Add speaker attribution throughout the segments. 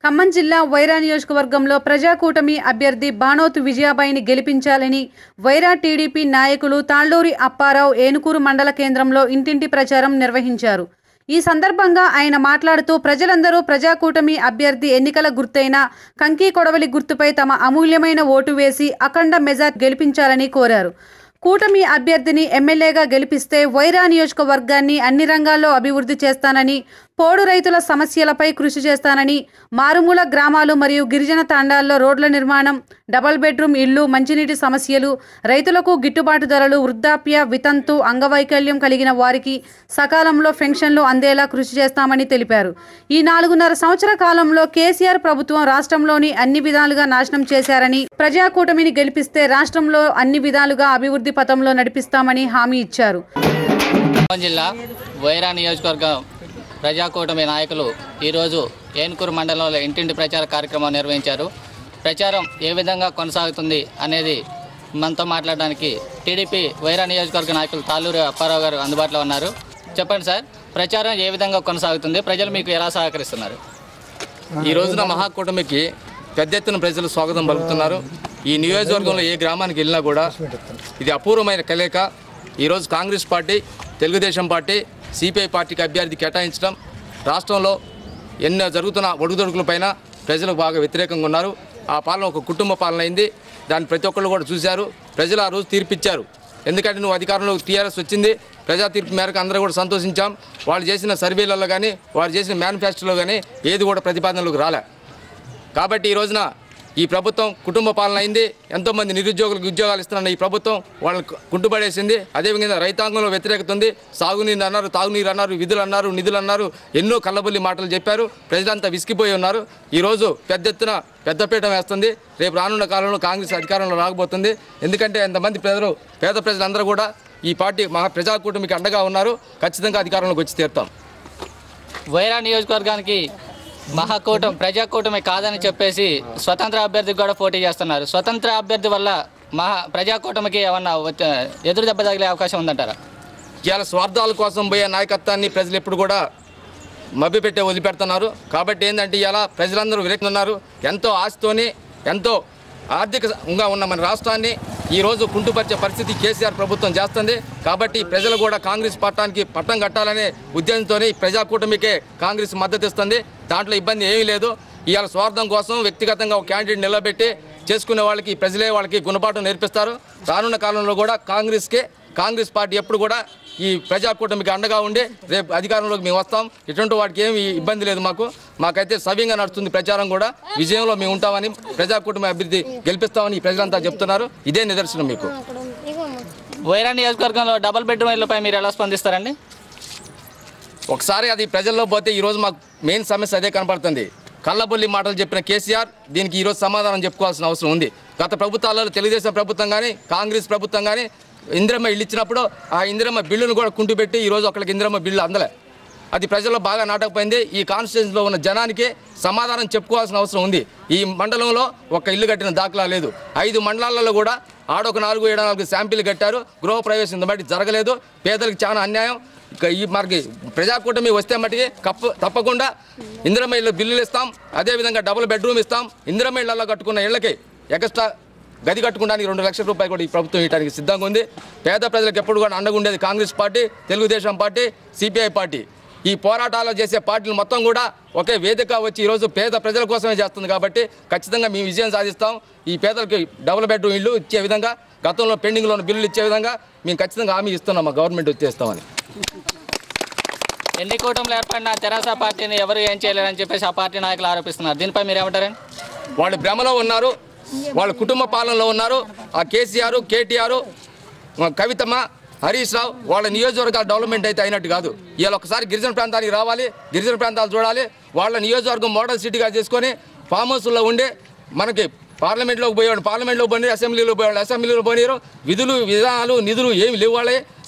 Speaker 1: ఖమ్మం జిల్లా వైరా నియోజకవర్గంలో ప్రజాకూటమి అభ్యర్థి బానోతు విజయాబాయిని గెలిపించాలని వైరా టీడీపీ నాయకులు తాళ్లూరి అప్పారావు ఏనుకూరు మండల కేంద్రంలో ఇంటింటి ప్రచారం నిర్వహించారు. ఈ సందర్భంగా ఆయన మాట్లాడుతూ ప్రజలందరూ ప్రజాకూటమి అభ్యర్థి ఎన్నికల గుర్తైన కంకి కొడవలి గుర్తుపై తమ అమూల్యమైన ఓటు వేసి అఖండ మెజార్టీ గెలిపించాలని కోరారు. కూటమి అభ్యర్థిని ఎమ్మెల్యేగా గెలిపిస్తే వైరా నియోజకవర్గాన్ని అన్ని రంగాల్లో అభివృద్ధి చేస్తానని, పోడు రైతుల సమస్యలపై కృషి చేస్తానని, మారుమూల గ్రామాలు మరియు గిరిజన తాండాల్లో రోడ్ల నిర్మాణం, డబుల్ బెడ్రూమ్ ఇళ్లు, మంచినీటి సమస్యలు, రైతులకు గిట్టుబాటు ధరలు, వృద్ధాప్య, వితంతు, అంగవైకల్యం కలిగిన వారికి సకాలంలో పెన్షన్లు అందేలా కృషి చేస్తామని తెలిపారు. ఈ 4.5 సంవత్సర కాలంలో కేసీఆర్ ప్రభుత్వం రాష్ట్రంలోని అన్ని విధాలుగా నాశనం చేశారని, ప్రజాకూటమిని గెలిపిస్తే రాష్ట్రంలో అన్ని విధాలుగా అభివృద్ధి పథంలో నడిపిస్తామని హామీ ఇచ్చారు.
Speaker 2: జిల్లా వైరా నియోజకవర్గం ప్రజాకూటమి నాయకులు ఈరోజు ఏనుకూరు మండలంలో ఇంటింటి ప్రచార కార్యక్రమం నిర్వహించారు. ప్రచారం ఏ విధంగా కొనసాగుతుంది అనేది మనతో మాట్లాడడానికి టీడీపీ వైరా నియోజకవర్గ నాయకులు తాళ్లూరి అప్పారావు గారు అందుబాటులో ఉన్నారు. చెప్పండి సార్, ప్రచారం ఏ విధంగా కొనసాగుతుంది, ప్రజలు మీకు ఎలా సహకరిస్తున్నారు?
Speaker 3: ఈ రోజున మహాకూటమికి పెద్ద ఎత్తున ప్రజలు స్వాగతం పలుకుతున్నారు. ఈ నియోజకవర్గంలో ఏ గ్రామానికి వెళ్ళినా కూడా ఇది అపూర్వమైన కలయిక. ఈరోజు Congress party, Telugu Desam party, CPI పార్టీకి అభ్యర్థి కేటాయించడం రాష్ట్రంలో ఎన్నో జరుగుతున్న ఒడుదొడుకులపైన ప్రజలు బాగా వ్యతిరేకంగా ఉన్నారు. ఆ పాలన ఒక కుటుంబ పాలన అయింది. దాన్ని ప్రతి ఒక్కళ్ళు కూడా చూశారు. ప్రజలు ఆ రోజు తీర్పిచ్చారు. ఎందుకంటే నువ్వు అధికారంలో టీఆర్ఎస్ వచ్చింది, ప్రజా తీర్పు మేరకు అందరూ కూడా సంతోషించాం. వాళ్ళు చేసిన సర్వేలలో కానీ, వాళ్ళు చేసిన మేనిఫెస్టోలో కానీ ఏది కూడా ప్రతిపాదనలకు రాలే. కాబట్టి ఈ రోజున ఈ ప్రభుత్వం కుటుంబ పాలన అయింది. ఎంతోమంది నిరుద్యోగులకు ఉద్యోగాలు ఇస్తున్న ఈ ప్రభుత్వం వాళ్ళని కుంటుపడేసింది. అదేవిధంగా రైతాంగంలో వ్యతిరేకత ఉంది. సాగునీరు అన్నారు, తాగునీరు అన్నారు, విధులు అన్నారు, నిధులు అన్నారు, ఎన్నో కళ్ళబుల్లి మాటలు చెప్పారు. ప్రజలంతా విసిగిపోయి ఉన్నారు. ఈరోజు పెద్ద ఎత్తున పెద్దపీఠం వేస్తుంది. రేపు రానున్న కాలంలో కాంగ్రెస్ అధికారంలో రాకపోతుంది. ఎందుకంటే ఎంతమంది పేద ప్రజలందరూ కూడా ఈ పార్టీ ప్రజాకూటమికి అండగా ఉన్నారు. ఖచ్చితంగా అధికారంలోకి వచ్చి తీరుతాం.
Speaker 2: వైరా నియోజకవర్గానికి ప్రజాకూటమి కాదని చెప్పేసి స్వతంత్ర అభ్యర్థికి కూడా పోటీ చేస్తున్నారు. స్వతంత్ర అభ్యర్థి వల్ల ప్రజాకూటమికి ఏమన్నా ఎదురు దెబ్బ తగిలే అవకాశం ఉందంటారా?
Speaker 3: ఇవాళ స్వార్థాల కోసం పోయే నాయకత్వాన్ని ప్రజలు ఎప్పుడు కూడా మభ్యపెట్టే వదిలిపెడుతున్నారు. కాబట్టి ఏంటంటే ఇవాళ ప్రజలందరూ విరక్తున్నారు. ఎంతో ఆశతోని, ఎంతో ఆర్థికంగా ఉన్న మన రాష్ట్రాన్ని ఈరోజు కుంటుపరిచే పరిస్థితి కేసీఆర్ ప్రభుత్వం చేస్తుంది. కాబట్టి ప్రజలు కూడా కాంగ్రెస్ పార్టీకి పట్టం కట్టాలనే ఉద్దేశంతో ప్రజాకూటమికే కాంగ్రెస్ మద్దతు ఇస్తుంది. దాంట్లో ఇబ్బంది ఏమీ లేదు. ఇవాళ స్వార్థం కోసం వ్యక్తిగతంగా ఒక క్యాండిడేట్ నిలబెట్టి చేసుకునే వాళ్ళకి ప్రజలే వాళ్ళకి గుణపాఠం నేర్పిస్తారు. రానున్న కాలంలో కూడా కాంగ్రెస్ పార్టీ ఎప్పుడు కూడా ఈ ప్రజాకూటమికి అండగా ఉండి రేపు అధికారంలోకి మేము వస్తాం. ఇటువంటి వాటికి ఏమి ఇబ్బంది లేదు. మాకైతే సవ్యంగా నడుస్తుంది. ప్రచారం కూడా విజయంలో మేము ఉంటామని, ప్రజాకూటమి అభివృద్ధి గెలిపిస్తామని ప్రజలంతా చెప్తున్నారు. ఇదే నిదర్శనం. మీకు
Speaker 2: వైరా నియోజకవర్గంలో డబుల్ బెడ్రూమ్ ఇళ్లపై మీరు ఎలా స్పందిస్తారండి?
Speaker 3: ఒకసారి అది ప్రజల్లో పోతే ఈరోజు మాకు మెయిన్ సమస్య అదే కనపడుతుంది. కళ్ళబొల్లి మాటలు చెప్పిన కేసీఆర్ దీనికి ఈరోజు సమాధానం చెప్పుకోవాల్సిన అవసరం ఉంది. గత ప్రభుత్వాలలో తెలుగుదేశం ప్రభుత్వం కానీ, కాంగ్రెస్ ప్రభుత్వం కానీ ఇందిరమ్మ ఇల్లు ఇచ్చినప్పుడు ఆ ఇందిరమ్మ బిల్లును కూడా కుంటుపెట్టి ఈరోజు ఒకరికి ఇందిరమ్మ బిల్లు అందలే. అది ప్రజల్లో బాగా నాటకపోయింది. ఈ కాన్స్టిట్యూన్సీలో ఉన్న జనానికి సమాధానం చెప్పుకోవాల్సిన అవసరం ఉంది. ఈ మండలంలో ఒక ఇల్లు కట్టిన దాఖలా లేదు. 5 మండలాలలో కూడా ఆడొక 4 శాంపిల్ కట్టారు. గృహప్రవేశం బట్టి జరగలేదు. పేదలకు చాలా అన్యాయం. ఈ మనకి ప్రజాకూటమి వస్తే మటుకి తప్పకుండా ఇందిరమ్మ ఇళ్ళు బిల్లులు ఇస్తాం. అదేవిధంగా డబుల్ బెడ్రూమ్ ఇస్తాం. ఇందిరమ్మ ఇళ్లలో కట్టుకున్న ఇళ్ళకి ఎక్స్ట్రా గది కట్టుకోవడానికి 2 లక్షల రూపాయలు కూడా ఈ ప్రభుత్వం ఇవ్వడానికి సిద్ధంగా ఉంది. పేద ప్రజలకు ఎప్పుడు కూడా అండగా ఉండేది Congress party, Telugu Desam party, CPI party. ఈ పోరాటాలు చేసే పార్టీలు మొత్తం కూడా ఒకే వేదిక వచ్చి ఈరోజు పేద ప్రజల కోసమే చేస్తుంది. కాబట్టి ఖచ్చితంగా మేము విజయం సాధిస్తాం. ఈ పేదలకి డబుల్ బెడ్రూమ్ ఇల్లు ఇచ్చే విధంగా, గతంలో పెండింగ్లో ఉన్న బిల్లులు ఇచ్చే విధంగా మేము ఖచ్చితంగా హామీ ఇస్తున్నాం. మా గవర్నమెంట్ వచ్చేస్తామని.
Speaker 2: ఎన్ని కూటమిలు ఏర్పడిన తెరాస పార్టీని ఎవరు ఏం చేయలేరని చెప్పేసి ఆ పార్టీ నాయకులు ఆరోపిస్తున్నారు. దీనిపై మీరు ఏమంటారండి?
Speaker 3: వాళ్ళు భ్రమలో ఉన్నారు. వాళ్ళ కుటుంబ పాలనలో ఉన్నారు. ఆ కేసీఆర్, కేటీఆర్, కవితమ్మ, హరీష్ రావు వాళ్ళ నియోజకవర్గాల డెవలప్మెంట్ అయితే అయినట్టు కాదు. ఇవాళ ఒకసారి గిరిజన ప్రాంతానికి రావాలి, గిరిజన ప్రాంతాలు చూడాలి. వాళ్ళ నియోజకవర్గం మోడల్ సిటీగా చేసుకొని ఫామ్ హౌస్లో ఉండి మనకి పార్లమెంట్లోకి పోయేవాడు పార్లమెంట్లో పోయినారు, అసెంబ్లీలో పోయేవాళ్ళు అసెంబ్లీలో పోయినారు. విధులు, విధానాలు, నిధులు ఏమి లేవు.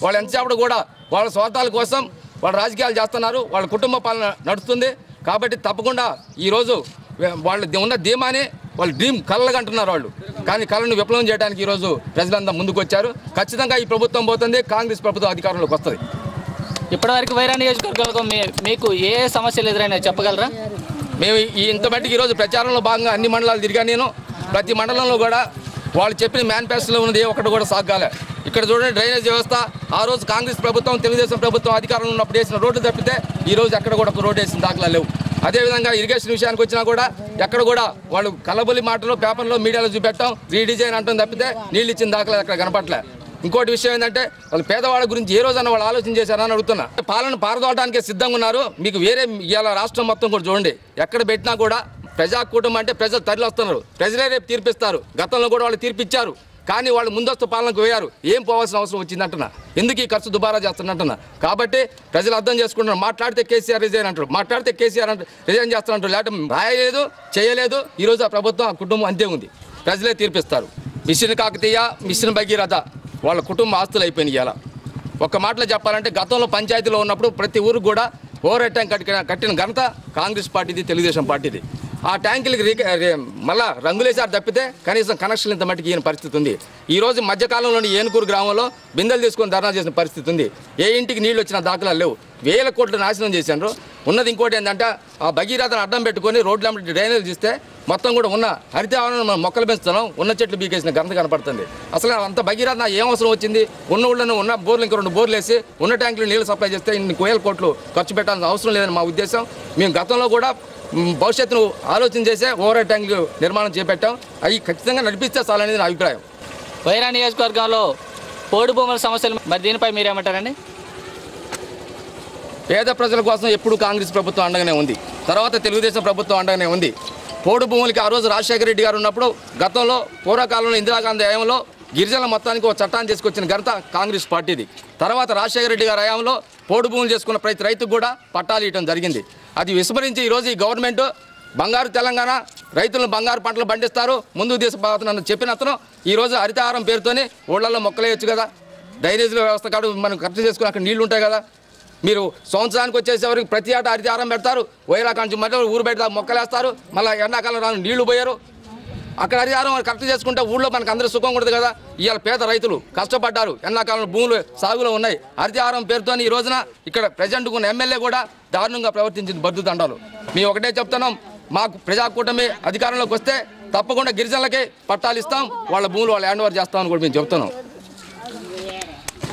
Speaker 3: వాళ్ళు ఎంతసేపటి కూడా వాళ్ళ స్వార్థాల కోసం వాళ్ళ రాజకీయాలు చేస్తున్నారు. వాళ్ళ కుటుంబ పాలన నడుస్తుంది. కాబట్టి తప్పకుండా ఈరోజు వాళ్ళ ఉన్న ధీమానే వాళ్ళు డ్రీమ్ కళ్ళగా అంటున్నారు వాళ్ళు. కానీ కళను విప్లవం చేయడానికి ఈరోజు ప్రజలంతా ముందుకు వచ్చారు. ఖచ్చితంగా ఈ ప్రభుత్వం పోతుంది. కాంగ్రెస్ ప్రభుత్వం అధికారంలోకి వస్తుంది.
Speaker 2: ఇప్పటివరకు వైరా నియోజకవర్గంలో మీకు ఏ సమస్యలు ఎదురైనా చెప్పగలరా?
Speaker 3: మేము ఇంత మట్టికి ఈరోజు ప్రచారంలో భాగంగా అన్ని మండలాలు తిరిగా నేను ప్రతి మండలంలో కూడా వాళ్ళు చెప్పిన మేనిఫెస్టోలో ఉన్నది ఒకటి కూడా సాగాలే. ఇక్కడ చూడండి డ్రైనేజ్ వ్యవస్థ ఆ రోజు కాంగ్రెస్ ప్రభుత్వం తెలుగుదేశం ప్రభుత్వం అధికారంలో ఉన్నప్పుడు వేసిన రోడ్డు తప్పితే ఈ రోజు ఎక్కడ కూడా ఒక రోడ్డు వేసిన దాఖలా లేవు. అదేవిధంగా ఇరిగేషన్ విషయానికి వచ్చినా కూడా ఎక్కడ కూడా వాళ్ళు కలబొలి మాటలు పేపర్లో మీడియాలో చూపెట్టాం రీడిజైన్ అంటాం తప్పితే నీళ్ళు ఇచ్చిన దాఖలా అక్కడ కనపట్లే. ఇంకోటి విషయం ఏంటంటే వాళ్ళు పేదవాళ్ళ గురించి ఏ రోజన్నా వాళ్ళు ఆలోచన చేశారని అడుగుతున్నా. పాలన పారదోటానికే సిద్ధంగా ఉన్నారు. మీకు వేరే ఇవాళ రాష్ట్రం మొత్తం కూడా చూడండి ఎక్కడ పెట్టినా కూడా ప్రజాకూటమి అంటే ప్రజలు తరలి వస్తున్నారు. ప్రజలే రేపు తీర్పిస్తారు. గతంలో కూడా వాళ్ళు తీర్పిచ్చారు. కానీ వాళ్ళు ముందస్తు పాలనకు పోయారు. ఏం పోవాల్సిన అవసరం వచ్చిందంటున్నా, ఎందుకు ఈ ఖర్చు దుబారా చేస్తున్నట్టున్నా. కాబట్టి ప్రజలు అర్థం చేసుకుంటున్నారు. మాట్లాడితే కేసీఆర్ రిజైన్ అంటారు, మాట్లాడితే కేసీఆర్ అంటే రిజైన్ చేస్తారంటారు. లేకపోతే రాయలేదు చేయలేదు. ఈరోజు ఆ ప్రభుత్వం ఆ కుటుంబం అంతే ఉంది. ప్రజలే తీర్పిస్తారు. మిషన్ కాకతీయ మిషన్ భగీరథ వాళ్ళ కుటుంబ ఆస్తులు అయిపోయినాయి. ఇలా ఒక్క మాటలో చెప్పాలంటే గతంలో పంచాయతీలో ఉన్నప్పుడు ప్రతి ఊరికి కూడా ఓవర్ హెడ్ ట్యాంక్ కట్టిన ఘనత కాంగ్రెస్ పార్టీది, తెలుగుదేశం పార్టీది. ఆ ట్యాంకులకి మళ్ళా రంగులేసారు తప్పితే కనీసం కనెక్షన్ ఇంత మట్టికి ఈయన పరిస్థితి ఉంది. ఈరోజు మధ్యకాలంలోని ఏనుకూరు గ్రామంలో బిందెలు తీసుకొని ధర్నా చేసిన పరిస్థితి ఉంది. ఏ ఇంటికి నీళ్ళు వచ్చిన దాఖలాలు లేవు. వేల కోట్లు నాశనం చేశారు. ఉన్నది ఇంకోటి ఏంటంటే ఆ భగీరథను అడ్డం పెట్టుకొని రోడ్ల డ్రైనేజ్ తీస్తే మొత్తం కూడా ఉన్న హరితవనం మనం మొక్కలు పెంచుతున్నాం, ఉన్న చెట్లు బీకేసిన ఘనత కనపడుతుంది. అసలు అంత భగీరథ ఏం అవసరం వచ్చింది? ఉన్న ఊళ్ళను ఉన్న బోర్లు ఇంకో 2 బోర్లు వేసి ఉన్న ట్యాంకులు నీళ్ళు సప్లై చేస్తే ఇన్ని వేల కోట్లు ఖర్చు పెట్టాల్సిన అవసరం లేదని మా ఉద్దేశం. మేము గతంలో కూడా భవిష్యత్తును ఆలోచన చేసే ఓవర్ హెడ్ ట్యాంకులు నిర్మాణం చేపట్టాం. అవి ఖచ్చితంగా నడిపిస్తే చాలనేది నా అభిప్రాయం.
Speaker 2: వైరా నియోజకవర్గంలో పోడు భూముల సమస్యలు మరి దీనిపై మీరేమంటారండి?
Speaker 3: పేద ప్రజల కోసం ఎప్పుడు కాంగ్రెస్ ప్రభుత్వం అండగానే ఉంది. తర్వాత తెలుగుదేశం ప్రభుత్వం అండగానే ఉంది. పోడు భూములకి ఆ రోజు రాజశేఖర రెడ్డి గారు ఉన్నప్పుడు గతంలో పూర్వకాలంలో ఇందిరాగాంధీ హయాంలో గిరిజనుల మొత్తానికి ఒక చట్టాన్ని తీసుకొచ్చిన ఘనత కాంగ్రెస్ పార్టీది. తర్వాత రాజశేఖర రెడ్డి గారి హయాంలో పోడు భూములు చేసుకున్న ప్రతి రైతుకు కూడా పట్టాలు ఇవ్వడం జరిగింది. అది విస్మరించి ఈరోజు ఈ గవర్నమెంట్ బంగారు తెలంగాణ రైతులను బంగారు పంటలు పండిస్తారు ముందుకు తీసుకుపోతున్నాను చెప్పిన అతను ఈరోజు హరితహారం పేరుతోనే ఊళ్ళల్లో మొక్కలేయచ్చు కదా, డ్రైనేజీల వ్యవస్థ కాదు మనం ఖర్చు చేసుకుని అక్కడ నీళ్లు ఉంటాయి కదా. మీరు సంవత్సరానికి వచ్చేసేవరకు ప్రతి ఏటా హరితహారం పెడతారు, వైరా కాంచి మళ్ళీ ఊరు బయట మొక్కలేస్తారు, మళ్ళీ ఎండాకాలం రాను నీళ్లు పోయారు. అక్కడ హరితహారం కరెక్ట్ చేసుకుంటే ఊళ్ళో మనకు అందరూ సుఖం ఉండదు కదా. ఇవాళ పేద రైతులు కష్టపడ్డారు, ఎండాకాలంలో భూములు సాగులో ఉన్నాయి. హరితహారం పేరుతో ఈ రోజున ఇక్కడ ప్రజెంట్గా ఉన్న ఎమ్మెల్యే కూడా దారుణంగా ప్రవర్తించింది బద్దు దండాలు. మేము ఒకటే చెప్తున్నాం, మాకు ప్రజాకూటమి అధికారంలోకి వస్తే తప్పకుండా గిరిజనులకే పట్టాలు ఇస్తాం, వాళ్ళ భూములు వాళ్ళు హ్యాండ్ ఓవర్ చేస్తామని కూడా మేము చెప్తున్నాం.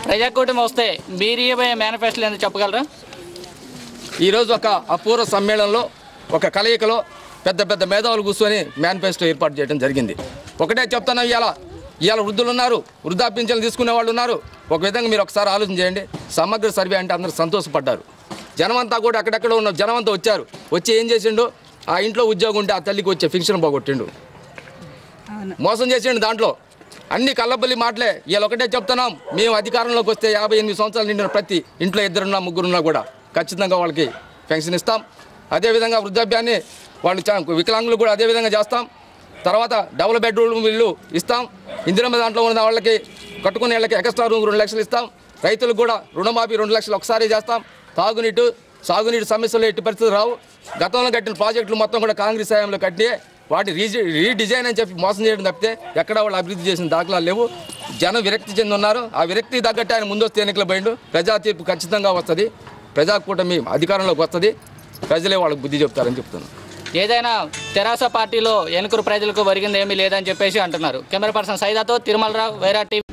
Speaker 2: ప్రజాకూటమి వస్తే మీరు ఇవ్వబోయే మేనిఫెస్టోలు ఎందుకు చెప్పగలరా?
Speaker 3: ఈరోజు ఒక అపూర్వ సమ్మేళనంలో ఒక కలయికలో పెద్ద పెద్ద మేధావులు కూర్చొని మేనిఫెస్టో ఏర్పాటు చేయడం జరిగింది. ఒకటే చెప్తున్నాం, ఇవాళ వృద్ధులు ఉన్నారు, వృద్ధాప్యంచలు తీసుకునే వాళ్ళు ఉన్నారు. ఒక విధంగా మీరు ఒకసారి ఆలోచన చేయండి. సమగ్ర సర్వే అంటే అందరూ సంతోషపడ్డారు. జనమంతా కూడా అక్కడెక్కడ ఉన్న జనమంతా వచ్చారు. వచ్చి ఏం చేసిండు? ఆ ఇంట్లో ఉద్యోగం ఉంటే ఆ తల్లికి వచ్చే ఫిక్షన్ పోగొట్టిండు, మోసం చేసిండు. దాంట్లో అన్ని కళ్ళబల్లి మాటలే. ఇవాళ ఒకటే చెప్తున్నాం, మేము అధికారంలోకి వస్తే 58 సంవత్సరాలు నిండిన ప్రతి ఇంట్లో 2 3 కూడా ఖచ్చితంగా వాళ్ళకి పెన్షన్ ఇస్తాం. అదేవిధంగా వృద్ధాప్యాన్ని వాళ్ళు వికలాంగులు కూడా అదేవిధంగా చేస్తాం. తర్వాత డబుల్ బెడ్రూమ్ ఇల్లు ఇస్తాం. ఇందిరమ్మ దాంట్లో ఉన్న వాళ్ళకి కట్టుకునే వాళ్ళకి ఎక్స్ట్రా రూమ్ 2 లక్షలు ఇస్తాం. రైతులకు కూడా రుణమాఫీ 2 లక్షలు ఒకసారి చేస్తాం. సాగునీటి సమస్యలు ఎట్టి పరిస్థితులు రావు. గతంలో కట్టిన ప్రాజెక్టులు మొత్తం కూడా కాంగ్రెస్ హయాంలో కట్టి వాటి రీడిజైన్ అని చెప్పి మోసం చేయడం తప్పితే ఎక్కడ వాళ్ళు అభివృద్ధి చేసిన దాఖలాలు లేవు. జనం విరక్తి చెంది ఉన్నారు. ఆ విరక్తి తగ్గట్టు ఆయన ముందొస్తే ఎన్నికలు పోయిండు. ప్రజా తీర్పు ఖచ్చితంగా వస్తుంది. ప్రజాకూటమి అధికారంలోకి వస్తుంది. ప్రజలే వాళ్ళకి బుద్ధి చెప్తారని చెప్తున్నాను.
Speaker 2: ఏదైనా తెరాస పార్టీలో ఏనుకూరు ప్రజలకు ఒరిగింది ఏమీ లేదని చెప్పేసి అంటున్నారు. కెమెరా పర్సన్ సైదాతో తిరుమలరావు, వైరా టీవీ.